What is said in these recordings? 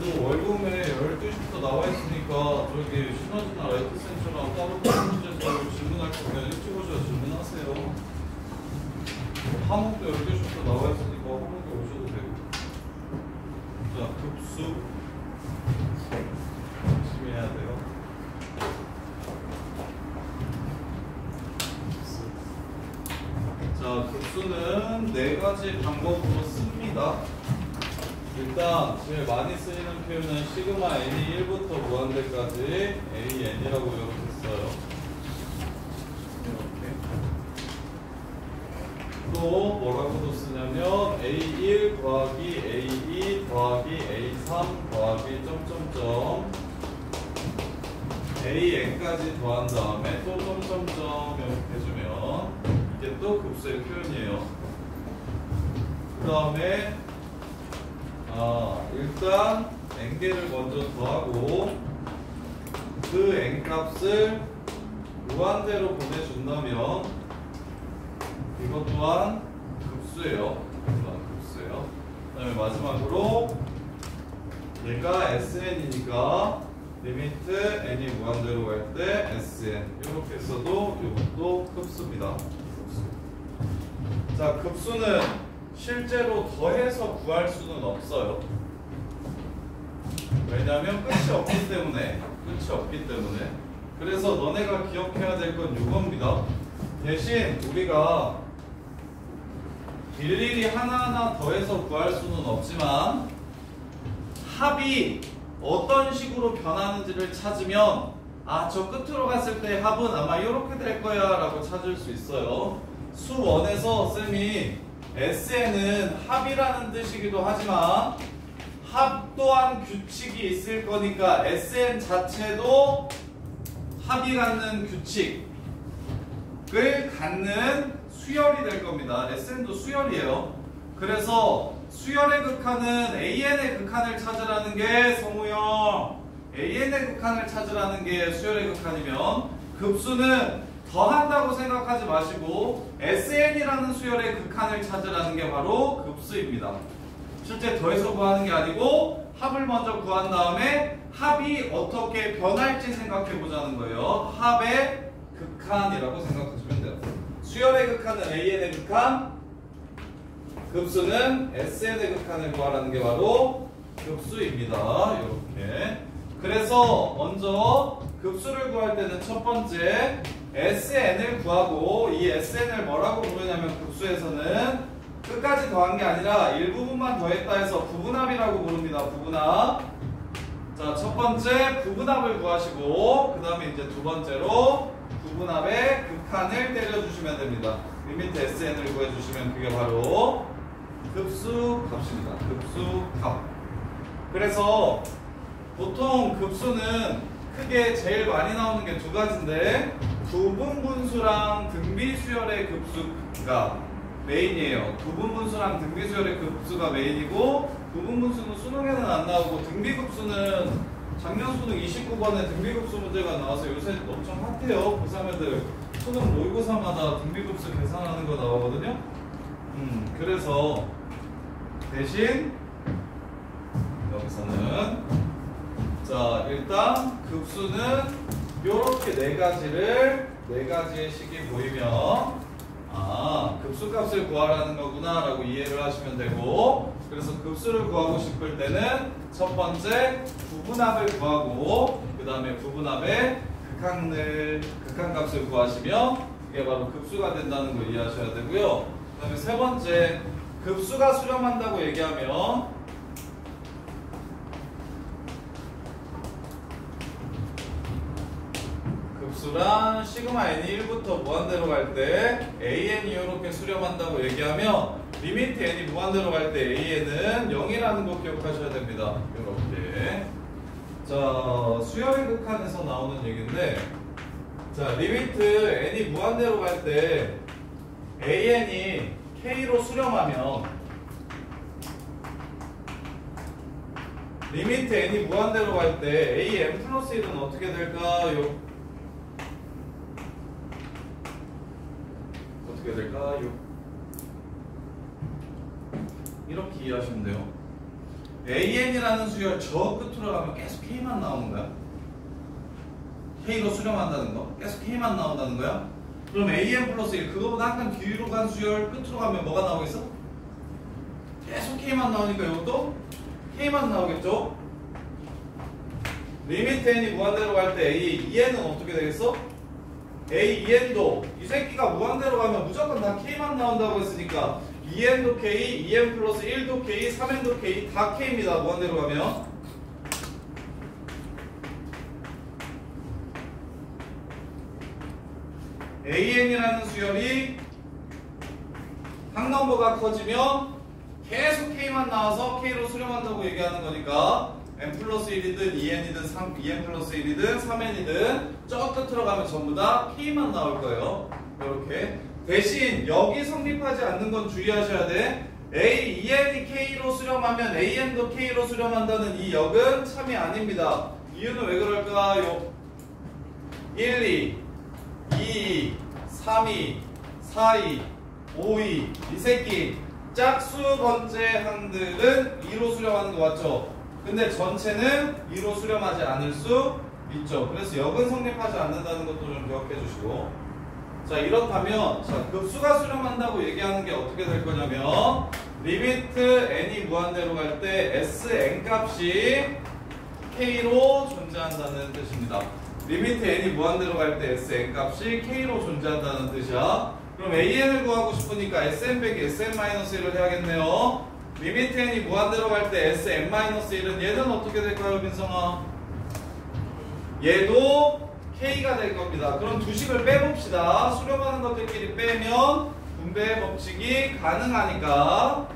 월급에 12시부터 나와 있으니까 저기 시너지나 라이트 센터랑 따로 문제에서 질문할 거면 일찍 오셔서 질문하세요. 화목도 12시부터 나와 있으니까 화목에 오셔도 되고. 자, 급수 열심히 해야 돼요. 자, 급수는 4가지 방법으로 씁니다. 일단 제일 많이 쓰이는 표현은 시그마 n이 1부터 무한대까지 an이라고 이렇게 써요. 이렇게. 또 뭐라고도 쓰냐면 a1 더하기 a2 더하기 a3 더하기 점점점 an까지 더한 다음에 또 점점점 이렇게 해주면 이게 또 급수의 표현이에요. 그 다음에 일단 n개를 먼저 더하고 그 n값을 무한대로 보내준다면 이것 또한 급수예요. 그 다음에 마지막으로 얘가 sn이니까 리미트 n이 무한대로 갈 때 sn 이렇게 써도 이것도 급수입니다. 자, 급수는 실제로 더해서 구할 수는 없어요. 왜냐하면 끝이 없기 때문에. 그래서 너네가 기억해야 될 건 이겁니다. 대신 우리가 일일이 하나하나 더해서 구할 수는 없지만 합이 어떤 식으로 변하는지를 찾으면 저 끝으로 갔을 때 합은 아마 이렇게 될 거야 라고 찾을 수 있어요. 수 1에서 쌤이 SN은 합이라는 뜻이기도 하지만 합 또한 규칙이 있을 거니까 SN 자체도 합이 갖는 규칙을 갖는 수열이 될 겁니다. SN도 수열이에요. 그래서 수열의 극한은 AN의 극한을 찾으라는 게 성우형 AN의 극한을 찾으라는 게 수열의 극한이면 급수는 더한다고 생각하지 마시고 SN이라는 수열의 극한을 찾으라는 게 바로 급수입니다. 실제 더해서 구하는 게 아니고 합을 먼저 구한 다음에 합이 어떻게 변할지 생각해 보자는 거예요. 합의 극한이라고 생각하시면 돼요. 수열의 극한은 AN의 극한, 급수는 SN의 극한을 구하라는 게 바로 급수입니다. 이렇게. 그래서 먼저 급수를 구할 때는 첫 번째 SN을 구하고 이 SN을 뭐라고 부르냐면 급수에서는 끝까지 더한 게 아니라 일부분만 더했다 해서 부분합이라고 부릅니다. 부분합. 자, 첫 번째 부분합을 구하시고 그 다음에 이제 두 번째로 부분합의 극한을 때려주시면 됩니다. 리미트 SN을 구해주시면 그게 바로 급수 값입니다. 급수 값. 그래서 보통 급수는 크게 제일 많이 나오는 게 두 가지인데 부분분수랑 등비수열의 급수가 메인이에요. 부분분수랑 등비수열의 급수가 메인이고 부분분수는 수능에는 안 나오고 등비급수는 작년 수능 29번에 등비급수 문제가 나와서 요새 엄청 핫해요. 고3애들 수능 모의고사마다 등비급수 계산하는 거 나오거든요. 그래서 대신 여기서는 자, 일단 급수는 요렇게 네 가지의 식이 보이면 급수값을 구하라는 거구나 라고 이해를 하시면 되고, 그래서 급수를 구하고 싶을 때는 첫 번째 부분합을 구하고 그 다음에 부분합의 극한값을 구하시면 이게 바로 급수가 된다는 거 이해하셔야 되고요. 그 다음에 세 번째 급수가 수렴한다고 얘기하면 급수란 시그마 n이 1부터 무한대로 갈 때 an이 이렇게 수렴한다고 얘기하면 리미트 n이 무한대로 갈 때 an은 0이라는 거 기억하셔야 됩니다. 이렇게. 자, 수열의 극한에서 나오는 얘기인데, 자, 리미트 n이 무한대로 갈 때 an이 k로 수렴하면 리미트 n이 무한대로 갈 때 am 플러스 1은 어떻게 될까요? 어떻게 될까요? 이렇게 이해하시면 돼요. AN이라는 수열 저 끝으로 가면 계속 K만 나오는 거야. K로 수렴한다는 거. 계속 K만 나온다는 거야. 그럼 AN 플러스 1 그거보다 약간 뒤로 간 수열 끝으로 가면 뭐가 나오겠어? 계속 K만 나오니까 이것도 K만 나오겠죠? 리미트 n이 무한대로 갈 때 A, 2n은 어떻게 되겠어? A, 2n도 이 새끼가 무한대로 가면 무조건 다 K만 나온다고 했으니까 2n도 K, 2n 플러스 1도 K, 3n도 K 다 K입니다. 무한대로 가면 AN이라는 수열이 항넘버가 커지면 계속 K만 나와서 K로 수렴한다고 얘기하는 거니까 n 플러스 1이든 2n이든 2n 플러스 1이든 3n이든 저 끝으로 가면 전부 다 K만 나올 거예요. 이렇게 대신 여기 성립하지 않는 건 주의하셔야 돼. A, 2n이 K로 수렴하면 AN도 K로 수렴한다는 이 역은 참이 아닙니다. 이유는 왜 그럴까요? 1, 2, 2, 3, 2, 4, 2, 5, 2 이 새끼 짝수 번째 항들은 2로 수렴하는 거 맞죠? 근데 전체는 2로 수렴하지 않을 수 있죠. 그래서 역은 성립하지 않는다는 것도 좀 기억해 주시고 자 이렇다면 자 급수가 수렴한다고 얘기하는 게 어떻게 될 거냐면 리미트 n이 무한대로 갈 때 Sn 값이 K로 존재한다는 뜻입니다. 리미트 n이 무한대로 갈 때 Sn 값이 K로 존재한다는 뜻이야. 그럼 AN을 구하고 싶으니까 Sn 빼기 Sn-1을 해야겠네요. 리미트 n이 무한대로 갈 때 Sn-1은 얘는 어떻게 될까요, 민성아? 얘도 K가 될 겁니다. 그럼 두 식을 빼봅시다. 수렴하는 것들끼리 빼면 분배 법칙이 가능하니까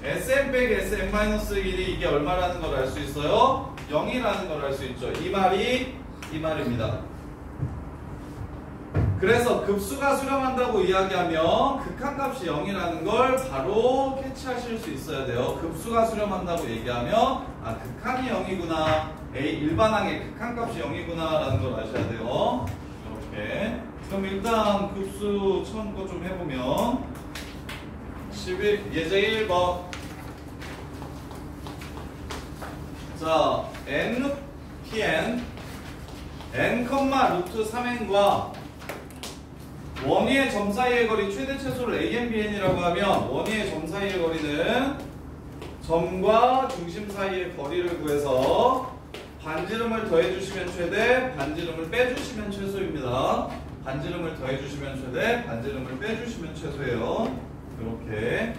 Sn 빼기 Sn-1이 이게 얼마라는 걸 알 수 있어요? 0이라는 걸 알 수 있죠. 이 말입니다. 그래서 급수가 수렴한다고 이야기하면 극한값이 0이라는 걸 바로 캐치하실 수 있어야 돼요. 급수가 수렴한다고 얘기하면 아 극한이 0이구나 일반항의 극한값이 0이구나 라는 걸 아셔야 돼요. 이렇게 그럼 일단 급수 천 거 좀 해보면 11 1번 자 n, n, 루트 3n과 원위의 점 사이의 거리 최대 최소를 an, bn이라고 하면 원위의 점 사이의 거리는 점과 중심 사이의 거리를 구해서 반지름을 더해주시면 최대, 반지름을 빼주시면 최소입니다. 반지름을 더해주시면 최대, 반지름을 빼주시면 최소예요. 이렇게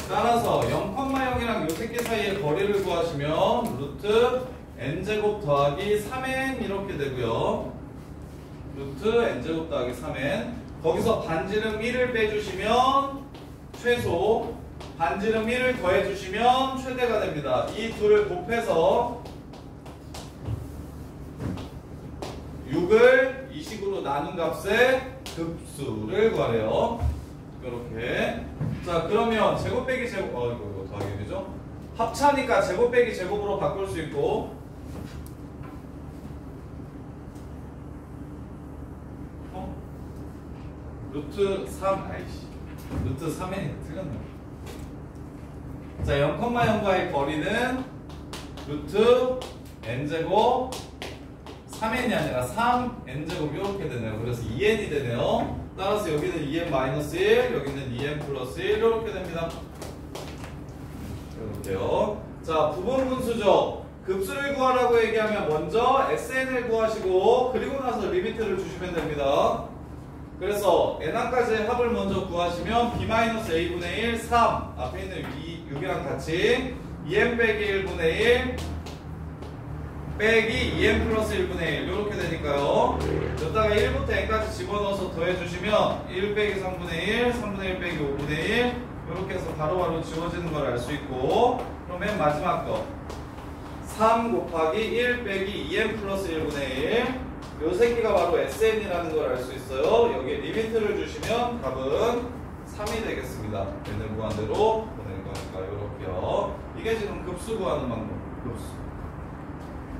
따라서 0,0이랑 요 새끼 사이의 거리를 구하시면 루트 n제곱 더하기 3n 이렇게 되고요. 루트 n제곱 더하기 3n 거기서 반지름 1을 빼주시면 최소, 반지름 1을 더해주시면 최대가 됩니다. 이 둘을 곱해서 6을 이 식으로 나눈 값의 급수를 구하래요. 이렇게. 자, 그러면 제곱 빼기 제곱, 이거 더하기 되죠? 합차니까 제곱 빼기 제곱으로 바꿀 수 있고, 루트 3, 루트 3n이 틀렸네. 자, 0,0과의 거리는 루트 n제곱 3n이 아니라 3n제곱 이렇게 되네요. 그래서 2n이 되네요. 따라서 여기는 2n-1, 여기는 2n 플러스 1 이렇게 됩니다. 이렇게요. 자, 부분 분수죠. 급수를 구하라고 얘기하면 먼저 SN을 구하시고 그리고 나서 리미트를 주시면 됩니다. 그래서 n항까지의 합을 먼저 구하시면 b-a분의 1, 3 앞에 있는 6이랑 같이 2n 빼기 1분의 1 빼기 2n 플러스 1분의 1 이렇게 되니까요. 여기다가 1부터 n까지 집어넣어서 더해주시면 1 빼기 3분의 1, 3분의 1 빼기 5분의 1 이렇게 해서 바로바로 지워지는 걸 알 수 있고, 그럼 맨 마지막 거 3 곱하기 1 빼기 2n 플러스 1분의 1 요 새끼가 바로 SN이라는 걸 알 수 있어요. 여기에 리미트를 주시면 답은 3이 되겠습니다. n을 무한대로 보낼 거니까 이렇게요. 이게 지금 급수 구하는 방법. 급수.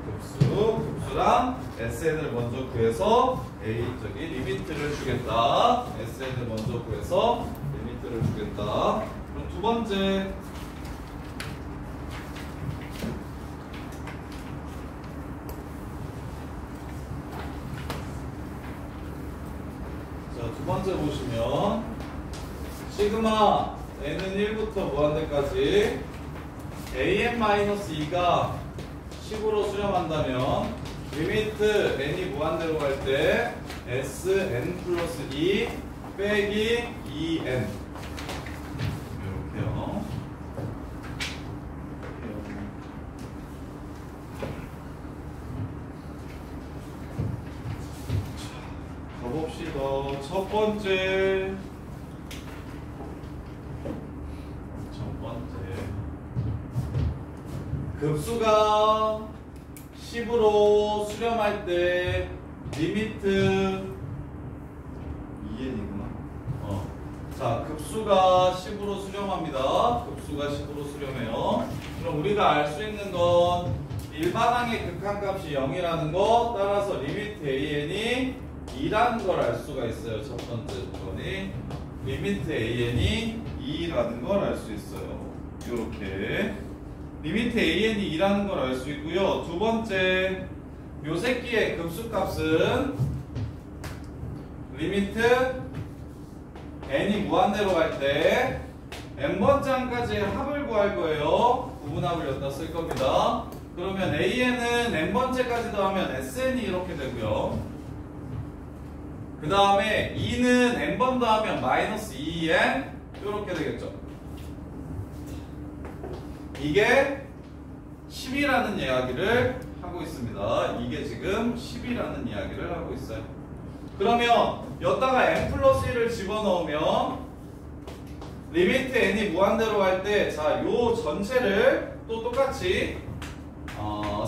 급수랑 SN을 먼저 구해서 리미트를 주겠다. SN을 먼저 구해서 리미트를 주겠다. 그럼 두 번째. 자, 두 번째 보시면 시그마 n은 1부터 무한대까지 an-2가 10으로 수렴한다면 리미트 n이 무한대로 갈 때 sn 플러스 2 빼기 2n 이렇게요. 가봅시다. 첫 번째 급수가 10으로 수렴할 때 리미트 2n이구나. 자, 급수가 10으로 수렴합니다. 급수가 10으로 수렴해요. 그럼 우리가 알 수 있는 건 일반항의 극한값이 0이라는 거, 따라서 리미트 an이 2라는 걸 알 수가 있어요. 첫 번째 조건이 리미트 an이 2라는 걸 알 수 있어요. 이렇게 리미트 an이 2라는 걸 알 수 있고요. 두 번째, 요 새끼의 급수값은 리미트 n이 무한대로 갈 때 n번째항까지의 합을 구할 거예요. 구분합을 여기다 쓸 겁니다. 그러면 an은 n번째까지 더하면 sn이 이렇게 되고요. 그 다음에 2는 n번 더하면 마이너스 2n 이렇게 되겠죠. 이게 10이라는 이야기를 하고 있습니다. 이게 지금 10이라는 이야기를 하고 있어요. 그러면 여기다가 n 플러스 1을 집어넣으면 리미트 n이 무한대로 갈 때 자, 요 전체를 또 똑같이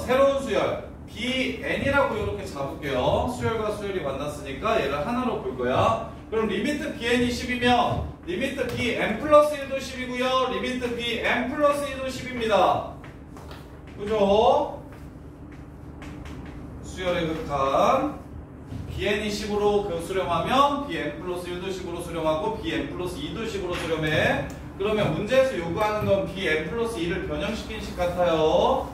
새로운 수열 bn이라고 이렇게 잡을게요. 수열과 수열이 만났으니까 얘를 하나로 볼 거야. 그럼 리미트 bn이 10이면 리미트 bn 플러스 1도 10이고요. 리미트 bn 플러스 2도 10입니다. 그죠? 수열의 극한 bn이 10으로 수렴하면 bn 플러스 1도 10으로 수렴하고 bn 플러스 2도 10으로 수렴해. 그러면 문제에서 요구하는 건 bn 플러스 2를 변형시킨 식 같아요.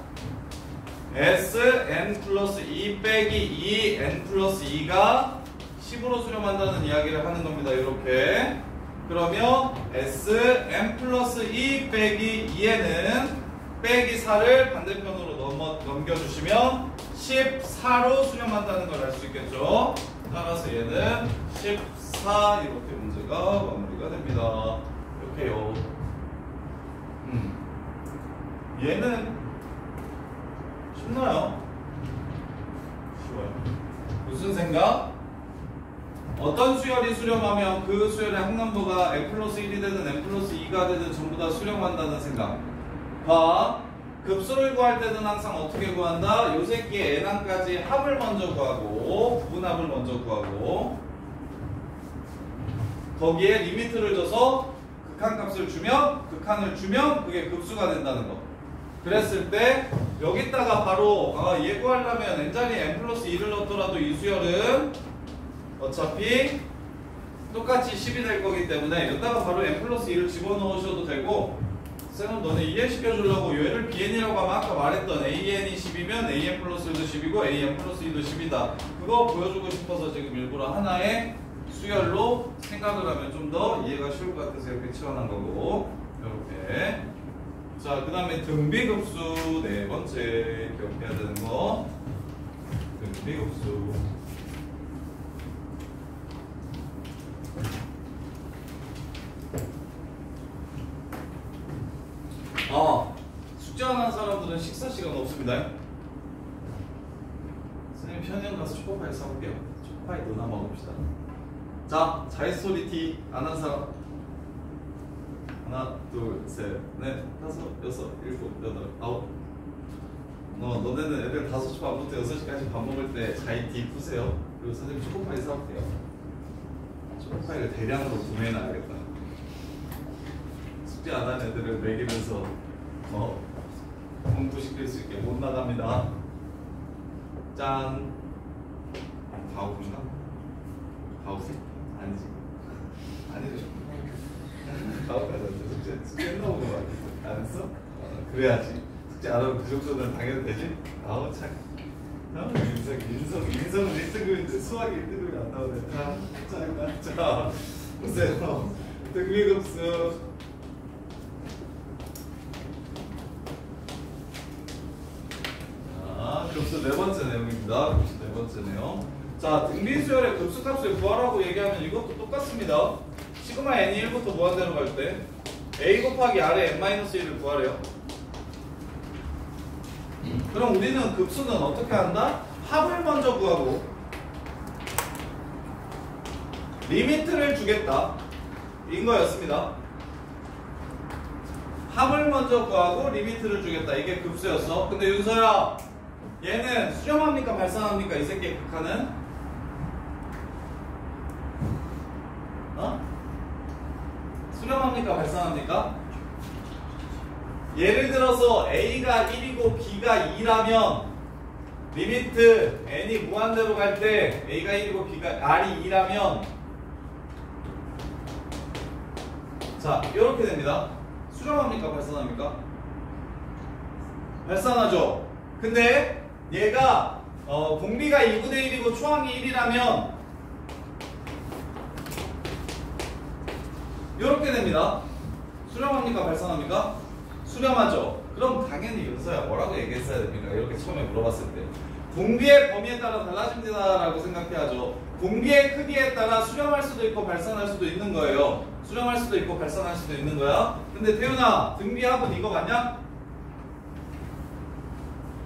sn 플러스 2 빼기 2n 플러스 2가 10으로 수렴한다는 이야기를 하는 겁니다. 이렇게. 그러면 sn 플러스 2 빼기 2n은 빼기 4를 반대편으로 넘겨주시면 14로 수렴한다는 걸 알 수 있겠죠. 따라서 얘는 14 이렇게 문제가 마무리가 됩니다. 이렇게요. 얘는 쉽나요? 쉬워요. 무슨 생각? 어떤 수열이 수렴하면 그 수열의 항남부가 n 플러스 1이 되든 n 플러스 2가 되든 전부 다 수렴한다는 생각. 봐. 급수를 구할 때는 항상 어떻게 구한다? 요 새끼의 n항까지 합을 먼저 구하고 부분합을 먼저 구하고 거기에 리미트를 줘서 극한값을 주면 극한을 주면 그게 급수가 된다는 거. 그랬을 때 여기다가 바로 얘 구하려면 n자리에 n 플러스 2를 넣더라도 이 수열은 어차피 똑같이 10이 될 거기 때문에 여기다가 바로 n 플러스 2를 집어넣으셔도 되고 쌤은 너네 이해시켜 주려고 얘를 bn이라고 하면 아까 말했던 an이 10이면 an 플러스 1도 10이고 an 플러스 2도 10이다. 그거 보여주고 싶어서 지금 일부러 하나의 수열로 생각을 하면 좀 더 이해가 쉬울 것 같아서 이렇게 치환한 거고 이렇게. 자, 그 다음에 등비급수 네 번째 기억해야 되는 거 등비급수. 숙제 안 하는 사람들은 식사 시간 없습니다. 선생님 편의점 가서 초코파이 사올게요. 초코파이 누나 먹읍시다. 자, 자이소리티 안 한 사람 하나, 둘, 셋, 넷, 다섯, 여섯, 일곱, 여덟, 아홉. 너네는 애들 5시 반부터 6시까지 밥 먹을 때 자이티 푸세요. 그리고 선생님 초코파이 사올게요. 초코파이를 대량으로 구매해놔야겠다. 숙제 안 한 애들을 먹이면서 공부시킬 수 있게 못 나갑니다. 짠. 가오인가? 가오세? 아니지. 아니죠. 가오까지 숙제 끝나고 안 했어? 그래야지. 숙제 안 하면 그 정도는 당연히 되지? 아우 참. 인성은 1등급인데 수학이 1등급이 안 나오네. 자, 보세요. 등비급수. 자, 급수 네 번째 내용입니다. 급수 네 번째 내용. 자, 등비수열의 급수값을 구하라고 얘기하면 이것도 똑같습니다. 시그마 n이 1부터 무한대로 갈 때 a 곱하기 r의 n-1을 구하래요. 그럼 우리는 급수는 어떻게 한다? 합을 먼저 구하고 리미트를 주겠다 인 거였습니다. 합을 먼저 구하고 리미트를 주겠다. 이게 급수였어. 근데 윤서야, 얘는 수렴합니까 발산합니까? 이 새끼의 극한은? 수렴합니까 발산합니까? 예를 들어서 A가 1이고 B가 2라면 리미트 n이 무한대로 갈 때 A가 1이고 B가 R이 2라면 자 이렇게 됩니다. 수렴합니까 발산합니까? 발산하죠. 근데 얘가 공비가 2분의 1이고 초항이 1이라면 이렇게 됩니다. 수렴합니까 발산합니까? 수렴하죠. 그럼 당연히 윤서야 뭐라고 얘기했어야 됩니까? 이렇게 처음에 물어봤을 때 공비의 범위에 따라 달라집니다 라고 생각해야죠. 공비의 크기에 따라 수렴할 수도 있고 발산할 수도 있는 거예요. 수렴할 수도 있고 발산할 수도 있는 거야. 근데 태훈아, 등비합은 이거 맞냐?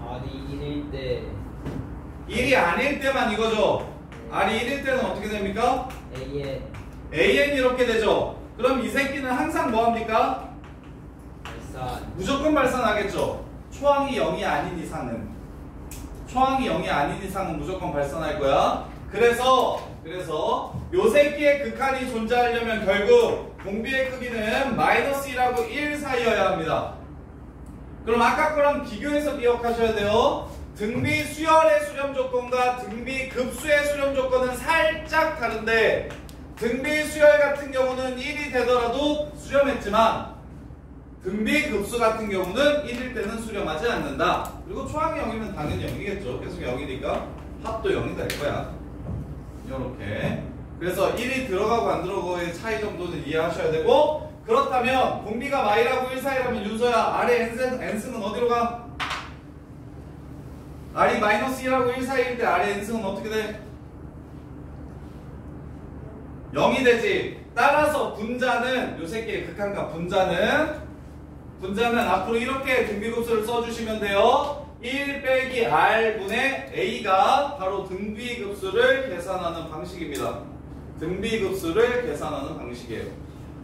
R이 1일 때 1이 아닐 때만 이거죠. R이 1일 때는 어떻게 됩니까? AN 이렇게 되죠. 그럼 이 새끼는 항상 뭐합니까? 발산 무조건 발산하겠죠. 초항이 0이 아닌 이상은 무조건 발산할 거야. 그래서 요 새끼의 극한이 존재하려면 결국 공비의 크기는 -1하고 1 사이여야 합니다. 그럼 아까 거랑 비교해서 기억하셔야 돼요. 등비 수열의 수렴 조건과 등비 급수의 수렴 조건은 살짝 다른데 등비 수열 같은 경우는 1이 되더라도 수렴했지만 등비 급수 같은 경우는 1일 때는 수렴하지 않는다. 그리고 초항이 0이면 당연히 0이겠죠. 계속 0이니까 합도 0이 될 거야. 이렇게. 그래서 1이 들어가고 안 들어가고의 차이 정도는 이해하셔야 되고, 그렇다면 공비가 y라고 1 사이라면 윤서야 R의 n승은 어디로 가? R이 -1하고 1 사이일 때 R의 n승은 어떻게 돼? 0이 되지. 따라서 분자는 요 새끼의 극한값 분자는 앞으로 이렇게 등비급수를 써주시면 돼요. 1 빼기 R분의 A가 바로 등비급수를 계산하는 방식입니다. 등비급수를 계산하는 방식이에요.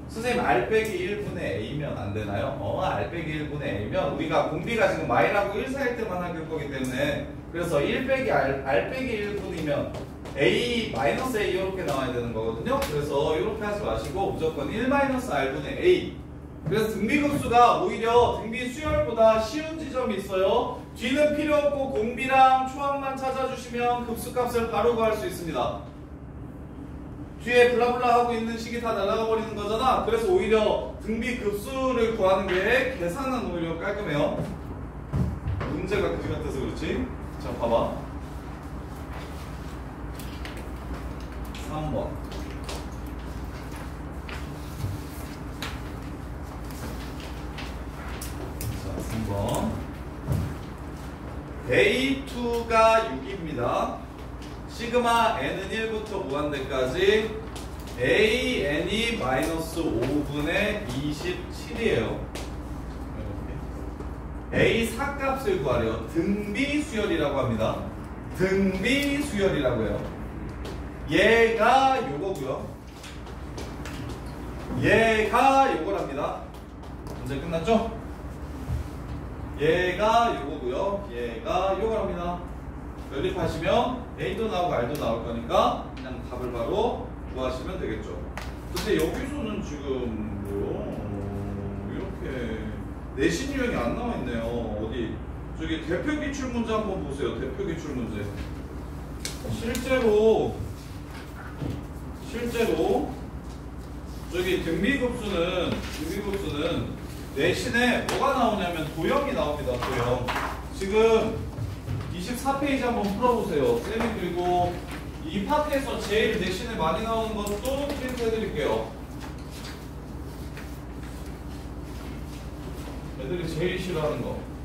선생님 R 빼기 1분의 A면 안 되나요? R 빼기 1분의 A면 우리가 공비가 지금 y라고 1 사일 때만 할 거기 때문에 그래서 1 빼기 R 빼기 1분이면 A 마이너스 A 이렇게 나와야 되는 거거든요. 그래서 이렇게 하지 마시고 무조건 1 마이너스 R분의 A. 그래서 등비급수가 오히려 등비 수열보다 쉬운 지점이 있어요. 뒤는 필요 없고 공비랑 초항만 찾아주시면 급수값을 바로 구할 수 있습니다. 뒤에 블라블라 하고 있는 식이 다 날아가 버리는 거잖아. 그래서 오히려 등비급수를 구하는 게 계산은 오히려 깔끔해요. 문제가 그지 같아서 그렇지. 자 봐봐. 3번. 자, 3번. A2가 6입니다. 시그마 n은 1부터 무한대까지 AN이 -5분의 27이에요. A4 값을 구하래요. 등비 수열이라고 합니다. 등비 수열이라고 해요. 얘가 요거고요. 얘가 요거랍니다. 문제 끝났죠? 얘가 요거고요. 얘가 요거랍니다. 연립하시면 A도 나오고 R도 나올 거니까 그냥 답을 바로 구하시면 되겠죠. 근데 여기서는 지금 이렇게 내신 유형이 안 나와 있네요. 어디 저기 대표 기출 문제 한번 보세요. 대표 기출 문제. 실제로 저기 등비급수는 내신에 뭐가 나오냐면 도형이 나옵니다. 도형. 지금 24페이지 한번 풀어보세요. 쌤이 그리고 이 파트에서 제일 내신에 많이 나오는 것도 프린트 해드릴게요. 애들이 제일 싫어하는 거.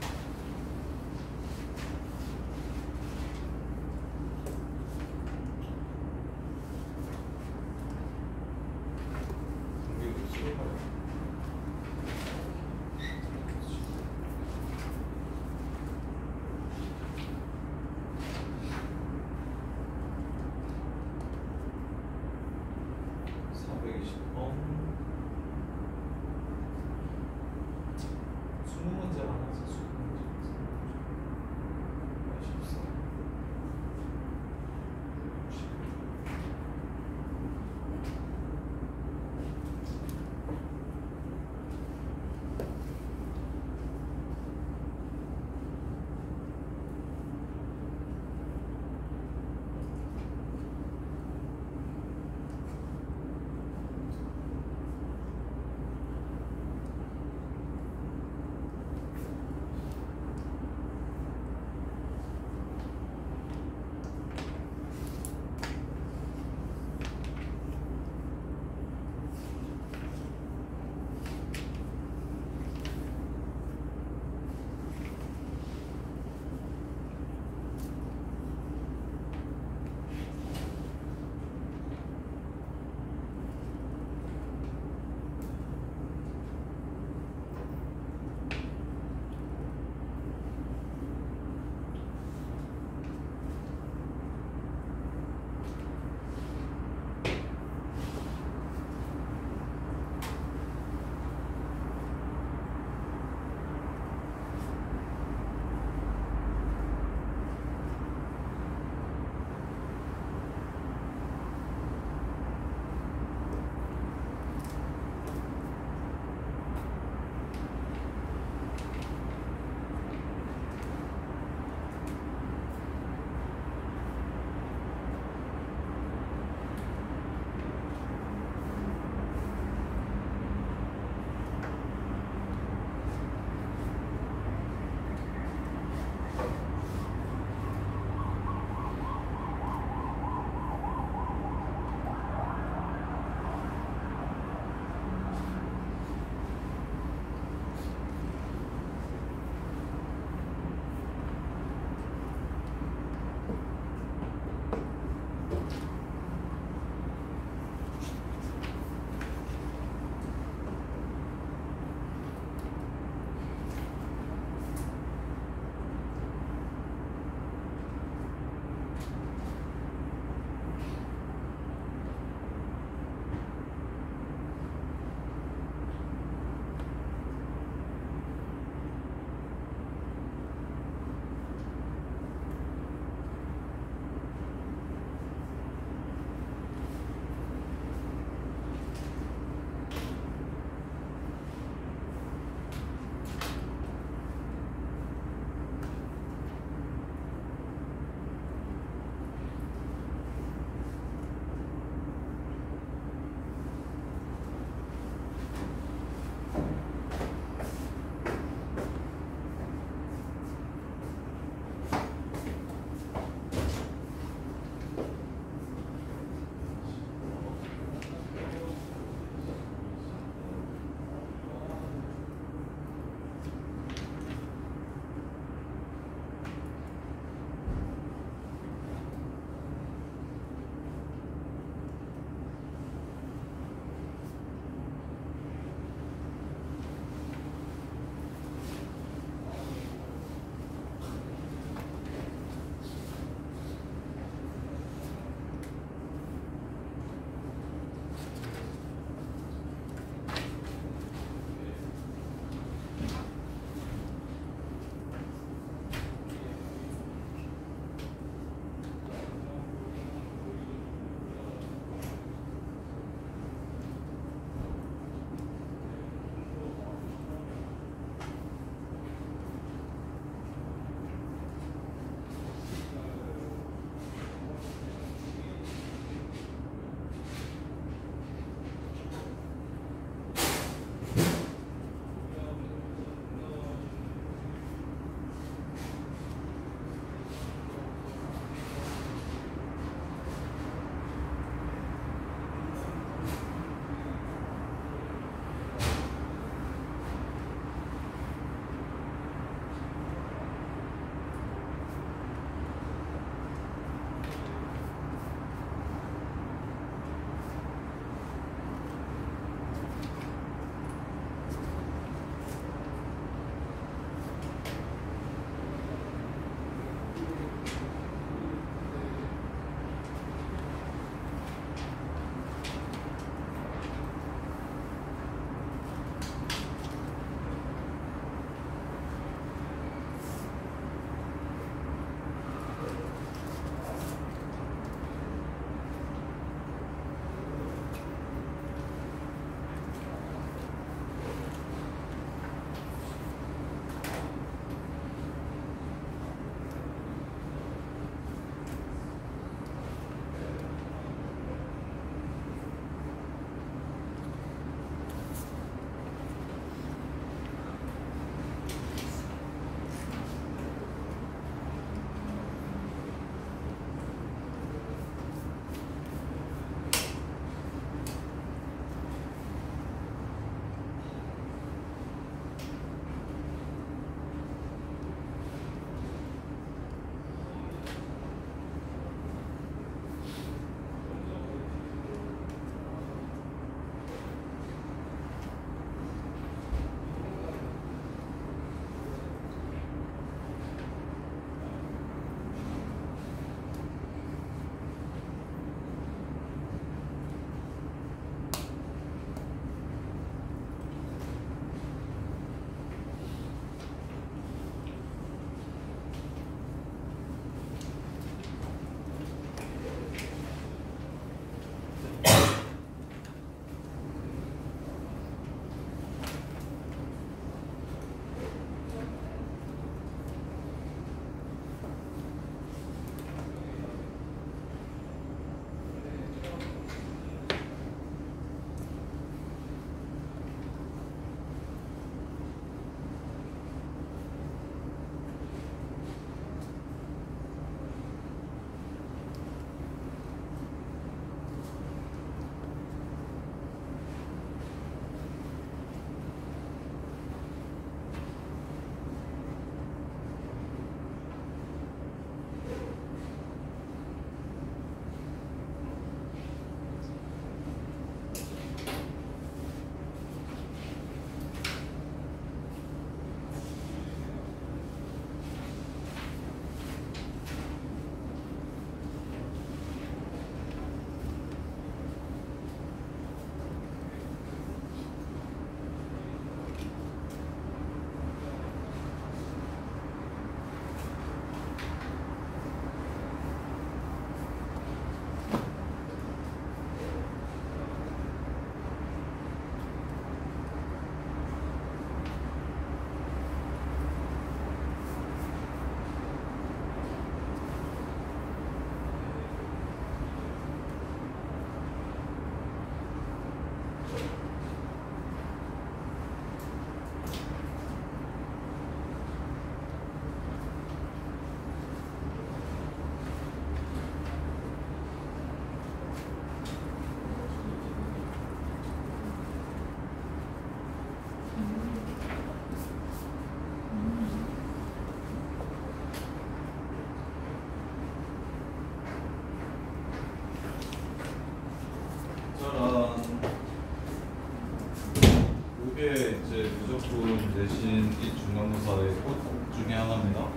대명사의 꽃 중에 하나입니다.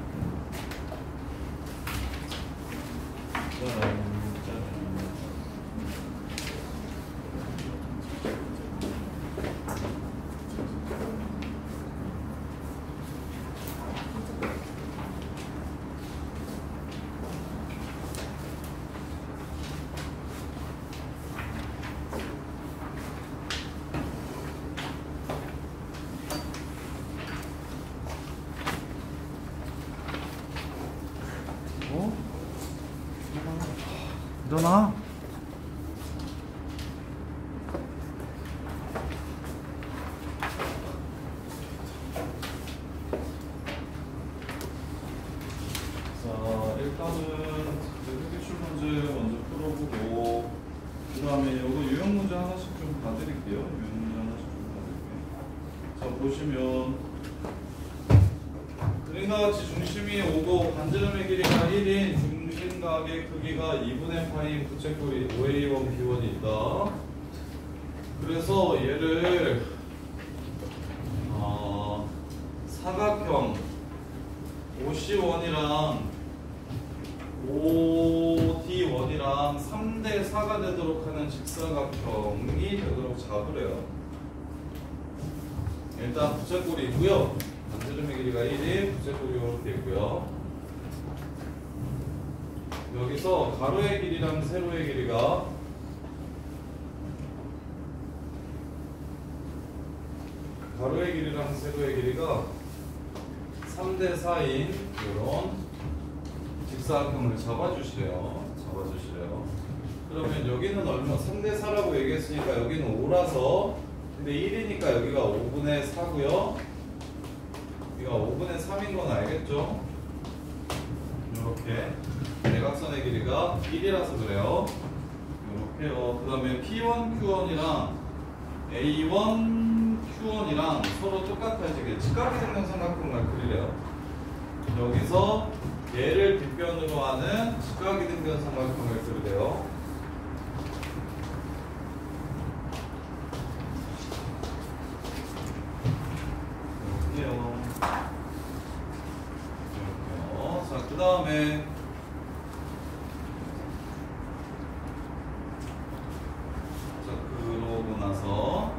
짜란, 짜란. 일어나. 자, 일단은 기출 문제 먼저 풀어보고 그 다음에 요거 유형 문제 하나씩 좀 봐드릴게요. 유형 문제 하나씩 좀 봐드릴게요. 자, 보시면 그림과 같이 중심이 오고 반지름의 길이가 1인 중심각의 크기가 2분의 파인 부채꼴이 OA1, B1이 있다. 그래서 얘를 사각형 OC1이랑 OD1이랑 3대 4가 되도록 하는 직사각형이 되도록 잡으래요. 일단 부채꼴이 있고요. 반지름의 길이가 1인 부채꼴이 이렇게 있고요. 여기서 가로의 길이랑 세로의 길이가 세로의 길이가 3대 4인 이런 직사각형을 잡아주시래요. 그러면 여기는 얼마? 3대 4라고 얘기했으니까 여기는 5라서 근데 1이니까 여기가 5분의 4고요. 여기가 5분의 3인 건 알겠죠? 이렇게 대각선의 길이가 1이라서 그래요. 이렇게요. 그 다음에 P1, Q1이랑 A1, Q1이랑 서로 똑같아지게 직각이 생긴 삼각형을 그리래요. 여기서 얘를 뒷변으로 하는 직각이 생긴 삼각형을 그리래요. 이렇게요. 자, 그 다음에 그러고 나서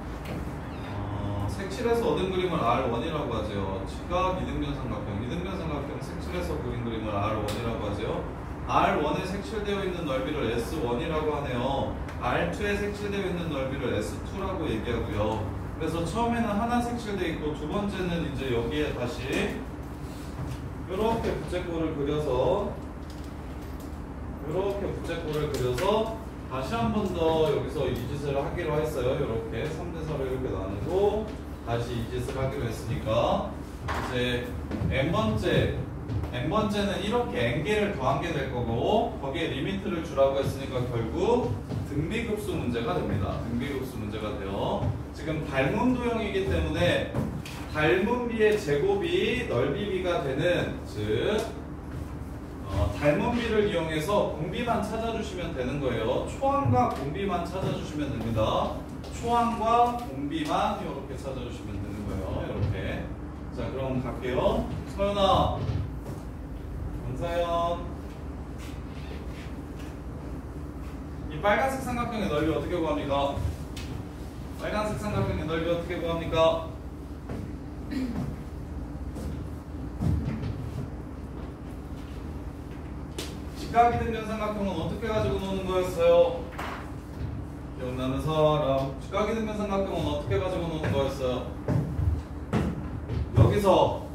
색칠해서 얻은 그림을 R1이라고 하죠. 직각 이등변 삼각형 색칠해서 그린 그림을 R1이라고 하죠. R1에 색칠되어 있는 넓이를 S1이라고 하네요. R2에 색칠되어 있는 넓이를 S2라고 얘기하고요. 그래서 처음에는 하나 색칠되어 있고 두 번째는 이제 여기에 다시 이렇게 부채꼴을 그려서 다시 한 번 더 여기서 이 짓을 하기로 했어요. 이렇게 3대 4로 이렇게 나누고 다시 이 짓을 하기로 했으니까 이제 n번째는 이렇게 n개를 더한 게 될 거고 거기에 리미트를 주라고 했으니까 결국 등비급수 문제가 됩니다. 등비급수 문제가 돼요. 지금 닮은 도형이기 때문에 닮은 비의 제곱이 넓이 비가 되는 즉 닮은 비를 이용해서 공비만 찾아주시면 되는 거예요. 초항과 공비만 찾아주시면 됩니다. 초항과 공비만 이렇게 찾아주시면 되는 거예요. 이렇게. 자, 그럼 갈게요. 서연아, 권사연. 이 빨간색 삼각형의 넓이 어떻게 구합니까? 빨간색 삼각형의 넓이 어떻게 구합니까? 직각이 등변 삼각형은 어떻게 가지고 노는 거였어요? 기억나는 사람. 직각이 등변 삼각형은 어떻게 가지고 노는 거였어요? 여기서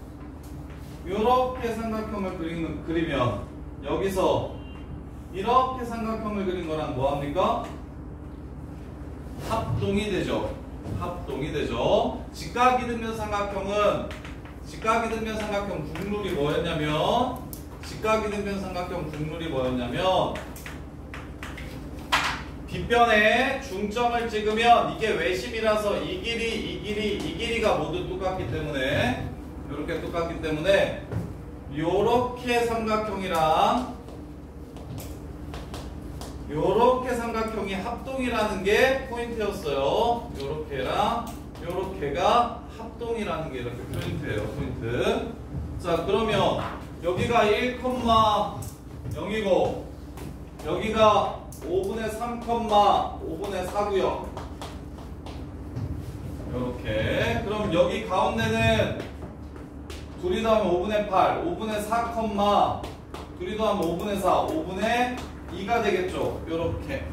이렇게 삼각형을 그리면 여기서 이렇게 삼각형을 그린 거랑 뭐합니까? 합동이 되죠. 직각이 등변 삼각형 국룰이 뭐였냐면 뒷변에 중점을 찍으면 이게 외심이라서 이 길이가 모두 똑같기 때문에 이렇게 똑같기 때문에 요렇게 삼각형이랑 요렇게 삼각형이 합동이라는 게 포인트였어요. 요렇게랑 요렇게가 합동이라는 게 이렇게 포인트예요. 포인트. 자, 그러면 여기가 1,0이고 여기가 5분의 3, 5분의 4고요. 이렇게. 그럼 여기 가운데는 둘이 더하면 5분의 8, 5분의 4, 둘이 더하면 5분의 4, 5분의 2가 되겠죠. 이렇게.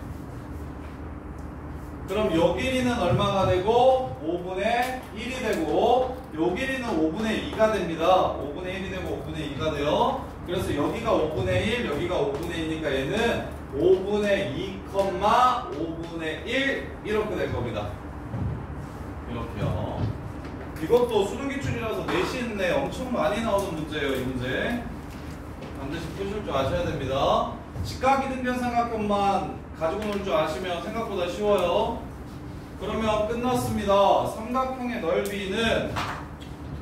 그럼 요 길이는 얼마가 되고 5분의 1이 되고 요 길이는 5분의 2가 됩니다. 5분의 1이 되고 5분의 2가 돼요. 그래서 여기가 5분의 1, 여기가 5분의 2니까 얘는 5분의 2, 5분의 1 이렇게 될 겁니다. 이렇게요. 이것도 수능기출이라서 내신에 엄청 많이 나오는 문제예요. 이 문제 반드시 푸실 줄 아셔야 됩니다. 직각이등변삼각형만 가지고 놀 줄 아시면 생각보다 쉬워요. 그러면 끝났습니다. 삼각형의 넓이는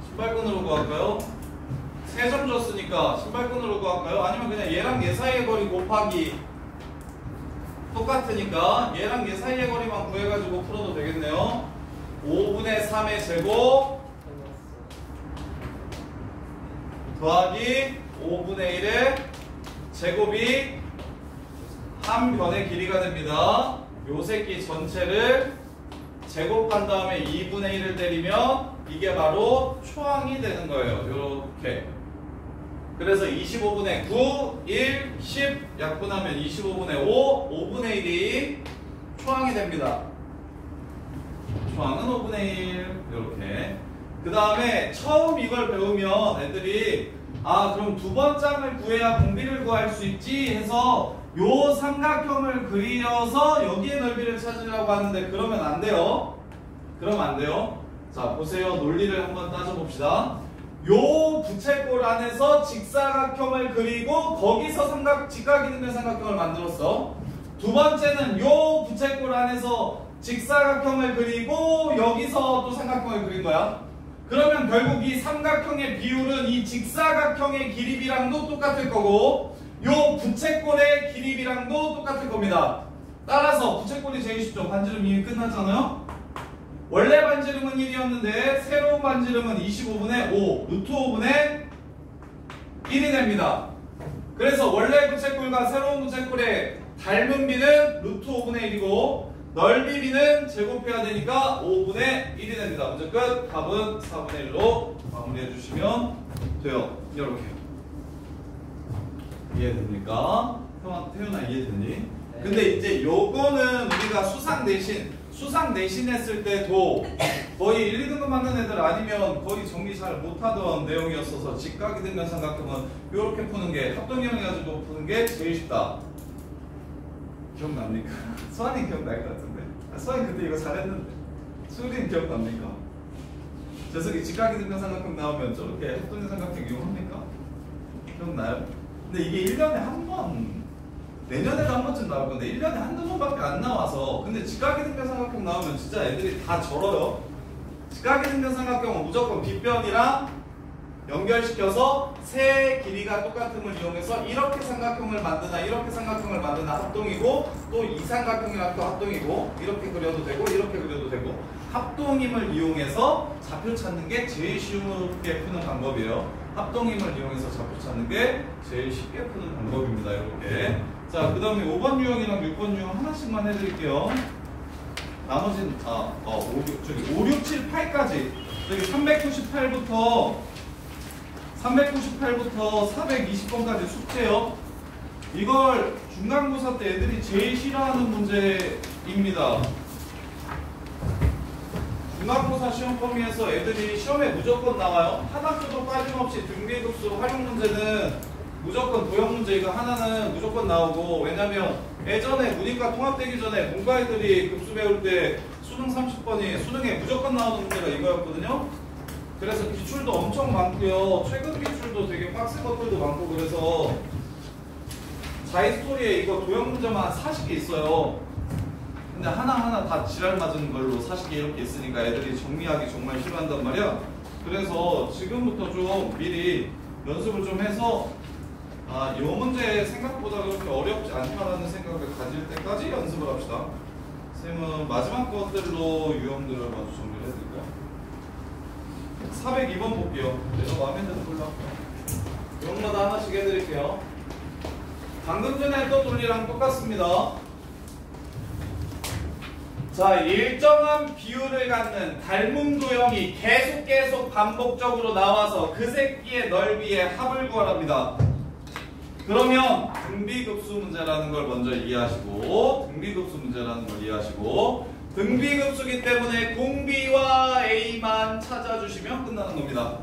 신발끈으로 구할까요? 3점 줬으니까 신발끈으로 구할까요? 아니면 그냥 얘랑 얘 사이의 거리 곱하기 똑같으니까 얘랑 얘 사이의 거리만 구해가지고 풀어도 되겠네요. 5분의 3의 제곱 더하기 5분의 1의 제곱이 한 변의 길이가 됩니다. 요 새끼 전체를 제곱한 다음에 2분의 1을 때리면 이게 바로 초항이 되는 거예요. 요렇게. 그래서 25분의 9, 1, 10 약분하면 25분의 5, 5분의 1이 초항이 됩니다. 초항은 5분의 1 이렇게. 그 다음에 처음 이걸 배우면 애들이 그럼 두 번장을 구해야 공비를 구할 수 있지 해서 요 삼각형을 그리려서 여기의 넓이를 찾으려고 하는데 그러면 안 돼요. 그러면 안 돼요. 자, 보세요. 논리를 한번 따져봅시다. 요 부채꼴 안에서 직사각형을 그리고 거기서 직각이등변 삼각형을 만들었어. 두 번째는 요 부채꼴 안에서 직사각형을 그리고 여기서 또 삼각형을 그린 거야. 그러면 결국 이 삼각형의 비율은 이 직사각형의 길이비랑도 똑같을 거고 요 부채꼴의 길이비랑도 똑같을 겁니다. 따라서 부채꼴이 제일 쉽죠. 반지름 이미 끝났잖아요. 원래 반지름은 1이었는데 새로운 반지름은 25분의 5, 루트 5분의 1이 됩니다. 그래서 원래 부채꼴과 새로운 부채꼴의 닮은 비는 루트 5분의 1이고 넓이 비는 제곱해야 되니까 5분의 1이 됩니다. 문제 끝. 답은 4분의 1로 마무리해 주시면 돼요. 이렇게. 이해됩니까? 태연아 이해되니? 네. 근데 이제 요거는 우리가 수상 내신 했을 때도 거의 1, 2등급 맞는 애들 아니면 거의 정리 잘 못하던 내용이었어서 직각이등변 삼각형은 이렇게 푸는 게 합동형 해가지고 푸는 게 제일 쉽다. 기억납니까? 수환이 기억날 것 같은데. 수환이 그때 이거 잘했는데. 수리는 기억납니까? 재석이 직각이등변 삼각형 나오면 저렇게 합동형 삼각형 이용합니까? 기억나요? 근데 이게 1년에 한 번, 내년에도 한 번쯤 나올 건데 1년에 한두 번밖에 안 나와서. 근데 직각이등변 삼각형 나오면 진짜 애들이 다 절어요. 직각이등변 삼각형은 무조건 빗변이랑 연결시켜서 세 길이가 똑같음을 이용해서 이렇게 삼각형을 만드나 이렇게 삼각형을 만드나 합동이고 또 이 삼각형이랑 또 합동이고 이렇게 그려도 되고 이렇게 그려도 되고 합동임을 이용해서 좌표 찾는 게 제일 쉽게 푸는 방법이에요. 합동임을 이용해서 좌표 찾는 게 제일 쉽게 푸는 방법입니다. 이렇게. 자, 그 다음에 5번 유형이랑 6번 유형 하나씩만 해드릴게요. 나머지는 5, 6, 7, 8까지 여기 398부터 420번까지 숙제요. 이걸 중간고사 때 애들이 제일 싫어하는 문제입니다. 중간고사 시험 범위에서 애들이 시험에 무조건 나와요. 한 학교도 빠짐없이 등비급수 활용 문제는 무조건 도형 문제 이거 하나는 무조건 나오고, 왜냐면 예전에 문이과 통합되기 전에 문과 애들이 급수 배울 때 수능 30번이 수능에 무조건 나오는 문제가 이거였거든요. 그래서 기출도 엄청 많고요. 최근 기출도 되게 빡센 것들도 많고, 그래서 자이스토리에 이거 도형 문제만 40개 있어요. 근데 하나하나 다 지랄 맞은 걸로 40개 이렇게 있으니까 애들이 정리하기 정말 싫어한단 말이야. 그래서 지금부터 좀 미리 연습을 좀 해서 이 문제 생각보다 그렇게 어렵지 않다라는 생각을 가질 때까지 연습을 합시다. 쌤은 마지막 것들로 유형들을 먼저 정리를 해드릴까요? 402번 볼게요. 내가 마음에 드는 걸로 할게요. 이런 거다 하나씩 해드릴게요. 방금 전에 했던 논리랑 똑같습니다. 자, 일정한 비율을 갖는 닮은 도형이 계속 반복적으로 나와서 그 새끼의 넓이의 합을 구하랍니다. 그러면 등비급수 문제라는 걸 먼저 이해하시고, 등비급수기 때문에 공비와 A만 찾아주시면 끝나는 겁니다.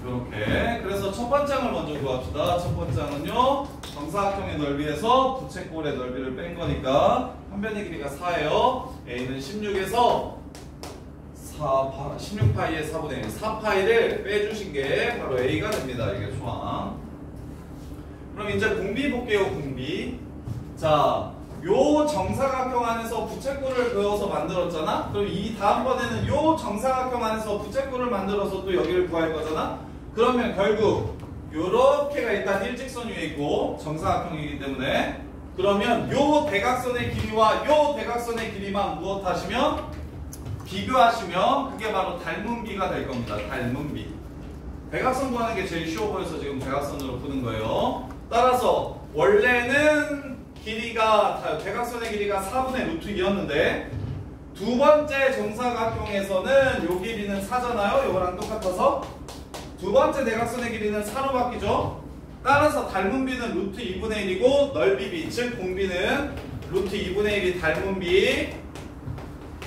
이렇게. 그래서 첫 번장을 먼저 구합시다. 첫 번장은요, 정사각형의 넓이에서 부채꼴의 넓이를 뺀 거니까 한 변의 길이가 4예요. A는 16에서 16파이의 4분의 1, 4파이를 빼주신 게 바로 A가 됩니다. 이게 초항. 그럼 이제 공비 볼게요. 공비. 자, 요 정사각형 안에서 부채꼴을 그어서 만들었잖아. 그럼 이 다음번에는 요 정사각형 안에서 부채꼴을 만들어서 또 여기를 구할 거잖아. 그러면 결국 요렇게가 일단 일직선 위에 있고 정사각형이기 때문에, 그러면 요 대각선의 길이와 요 대각선의 길이만 무엇하시면 비교하시면 그게 바로 닮은 비가 될 겁니다. 닮은 비. 대각선 구하는 게 제일 쉬워 보여서 지금 대각선으로 푸는 거예요. 따라서 원래는 길이가, 대각선의 길이가 4분의 루트 2였는데 두 번째 정사각형에서는 요 길이는 4잖아요. 요거랑 똑같아서 두 번째 대각선의 길이는 4로 바뀌죠. 따라서 닮은 비는 루트 2분의 1이고 넓이 비, 즉 공비는 루트 2분의 1이 닮은 비.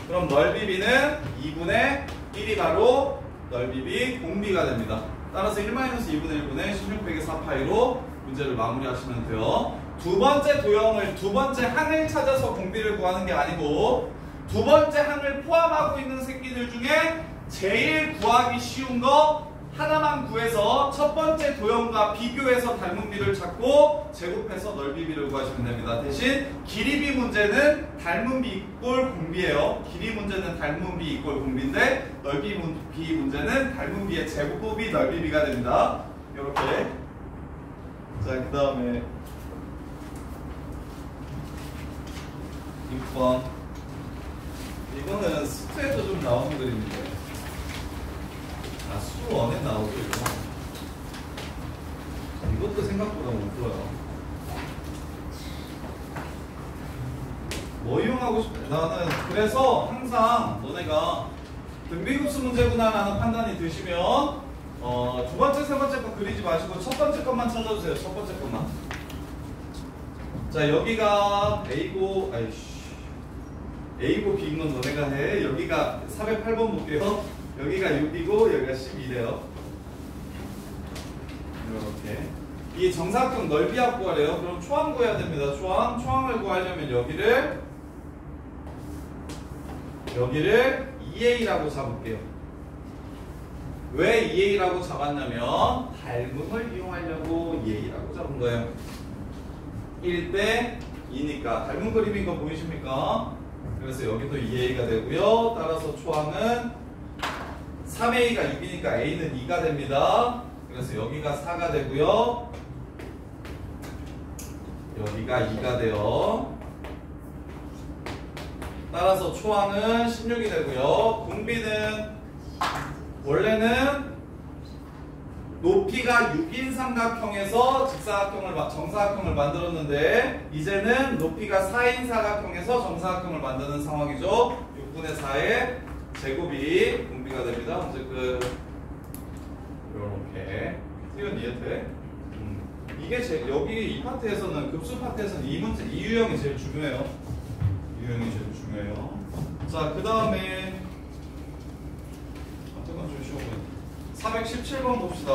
그럼 넓이 비는 2분의 1이 바로 넓이 비 공비가 됩니다. 따라서 1-2분의 1분의 16 빼기 4파이로 문제를 마무리하시면 돼요. 두 번째 도형을, 두 번째 항을 찾아서 공비를 구하는 게 아니고 두 번째 항을 포함하고 있는 새끼들 중에 제일 구하기 쉬운 거 하나만 구해서 첫 번째 도형과 비교해서 닮은 비를 찾고 제곱해서 넓이 비를 구하시면 됩니다. 대신 길이 비 문제는 닮은 비 이꼴 공비예요. 길이 문제는 닮은 비 이꼴 공비인데 넓이 비 문제는 닮은 비의 제곱곱이 넓이 비가 됩니다. 이렇게. 자, 그 다음에 6번. 이거는 스트에도 좀 나오는 그림인데. 아, 수 원에 나오죠, 이거. 이것도 생각보다 못 풀어요. 뭐 이용하고 싶어? 나는 그래서 항상 너네가 등비급수 문제구나라는 판단이 드시면 두 번째, 세 번째 거 그리지 마시고 첫 번째 것만 찾아주세요. 첫 번째 것만. 자, 여기가 A고, A고 B인 건 너네가 해. 여기가 408번 볼게요. 여기가 6이고 여기가 12래요. 이렇게. 이 정사각형 넓이 합 구하래요. 그럼 초항 구해야 됩니다. 초항을 구하려면 여기를 2A라고 잡을게요. 왜 2A라고 잡았냐면 닮음을 이용하려고 2A라고 잡은 거예요. 1대 2니까 닮은 그림인 거 보이십니까? 그래서 여기도 2A가 되고요. 따라서 초항은 3A가 6이니까 A는 2가 됩니다. 그래서 여기가 4가 되고요. 여기가 2가 돼요. 따라서 초항은 16이 되고요. 공비는 원래는 높이가 6인 삼각형에서 정사각형을 만들었는데 이제는 높이가 4인 사각형에서 정사각형을 만드는 상황이죠. 6분의 4의 제곱이 공비가 됩니다. 문제 끝. 이렇게. 티은 이해돼? 이게 여기 이 파트에서는, 급수 파트에서는 이 유형이 제일 중요해요. 이 유형이 제일 중요해요. 자, 그 다음에 잠깐 좀 쉬워 보여. 417번 봅시다.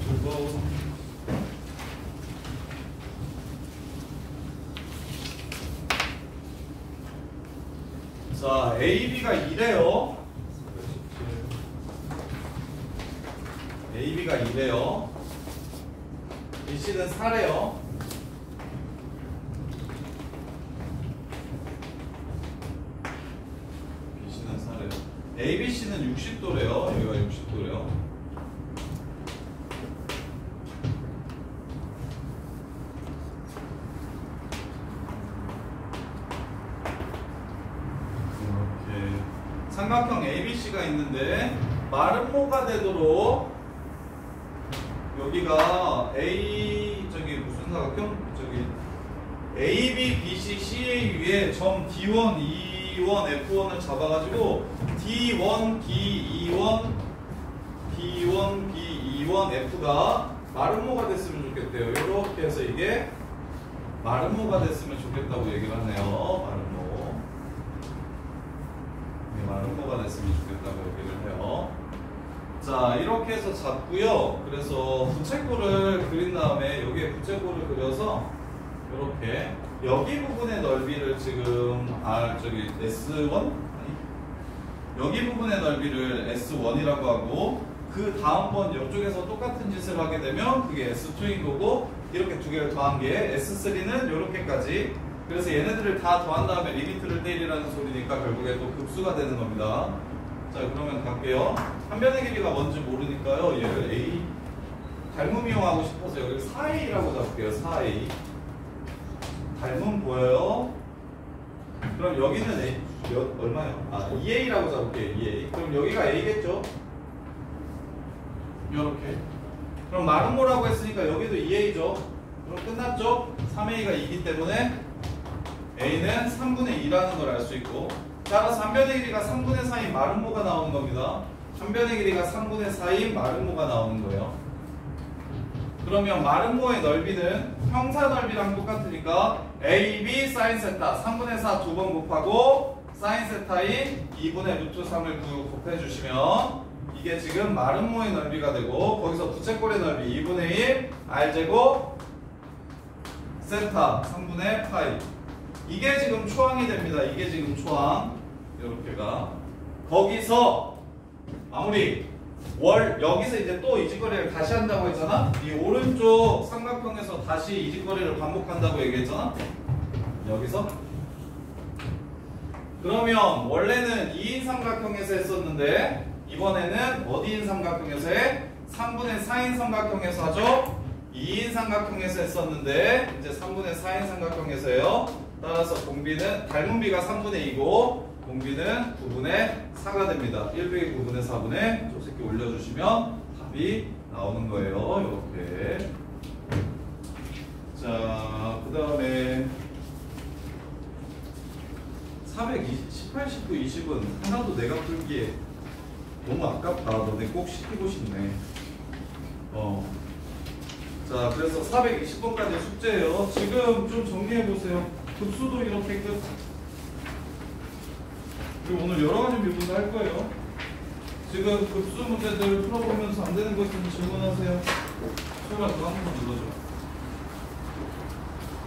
17번. 자, AB가 2래요. AB가 2래요. BC는 4래요. BC는 4래요. ABC는 60도래요. 여기가 60도래요. 삼각형 ABC가 있는데 마름모가 되도록 여기가 저기 무슨 삼각형? 저기 AB, BC, CA 위에 점 D1, E1, F1을 잡아가지고 D1, B2, D1, B2, F가 마름모가 됐으면 좋겠대요. 이렇게 해서 이게 마름모가 됐으면 좋겠다고 얘기를 하네요. 마름모가 됐으면 좋겠다고 얘기를 해요. 자, 이렇게 해서 잡고요. 그래서 부채꼴을 그린 다음에 여기에 부채꼴을 그려서 이렇게 여기 부분의 넓이를 지금 저기 S1? 아니, 여기 부분의 넓이를 S1이라고 하고 그 다음번 이쪽에서 똑같은 짓을 하게 되면 그게 S2인 거고 이렇게 두 개를 더한 게 S3는 이렇게까지. 그래서 얘네들을 다 더한 다음에 리미트를 떼리라는 소리니까 결국에 또 급수가 되는 겁니다. 자, 그러면 갈게요. 한 변의 길이가 뭔지 모르니까요. 얘를 A 닮음 이용하고 싶어서 여기를 4A라고 잡을게요. 4A 닮음 보여요? 그럼 여기는 A 얼마요? 2A라고 잡을게요. 2A. 그럼 여기가 A겠죠? 이렇게. 그럼 마름모라고 했으니까 여기도 2A죠? 그럼 끝났죠? 3A가 2기 때문에 A는 3분의 2라는 걸 알 수 있고, 따라서 한 변의 길이가 3분의 4인 마름모가 나오는 겁니다. 한 변의 길이가 3분의 4인 마름모가 나오는 거예요. 그러면 마름모의 넓이는 형사 넓이랑 똑같으니까 AB 사인 세타 3분의 4 두 번 곱하고 사인 세타인 2분의 루트 3을 곱해주시면 이게 지금 마름모의 넓이가 되고, 거기서 부채꼴의 넓이 2분의 1 R제곱 세타 3분의 파이, 이게 지금 초항이 됩니다. 이게 지금 초항. 이렇게가. 거기서 마무리. 여기서 이제 또 이직거리를 다시 한다고 했잖아. 이 오른쪽 삼각형에서 다시 이직거리를 반복한다고 얘기했잖아. 여기서. 그러면 원래는 2인 삼각형에서 했었는데 이번에는 어디인 삼각형에서 해? 3분의 4인 삼각형에서 하죠. 2인 삼각형에서 했었는데 이제 3분의 4인 삼각형에서 해요. 따라서 공비는 닮은비가 3분의 2고 공비는 9분의 4가 됩니다. 1빼기 9분의 4분의 저 새끼 올려주시면 답이 나오는 거예요. 이렇게. 자, 그 다음에 18, 19, 20은 하나도 내가 풀기에 너무 아깝다. 너네 꼭 시키고 싶네. 자, 그래서 420번까지 숙제예요. 지금 좀 정리해보세요. 급수도 이렇게 끝. 그리고 오늘 여러 가지 미분도 할 거예요. 지금 급수 문제들 풀어보면서 안 되는 거 있으면 질문하세요. 수가 그거 한 번 눌러줘.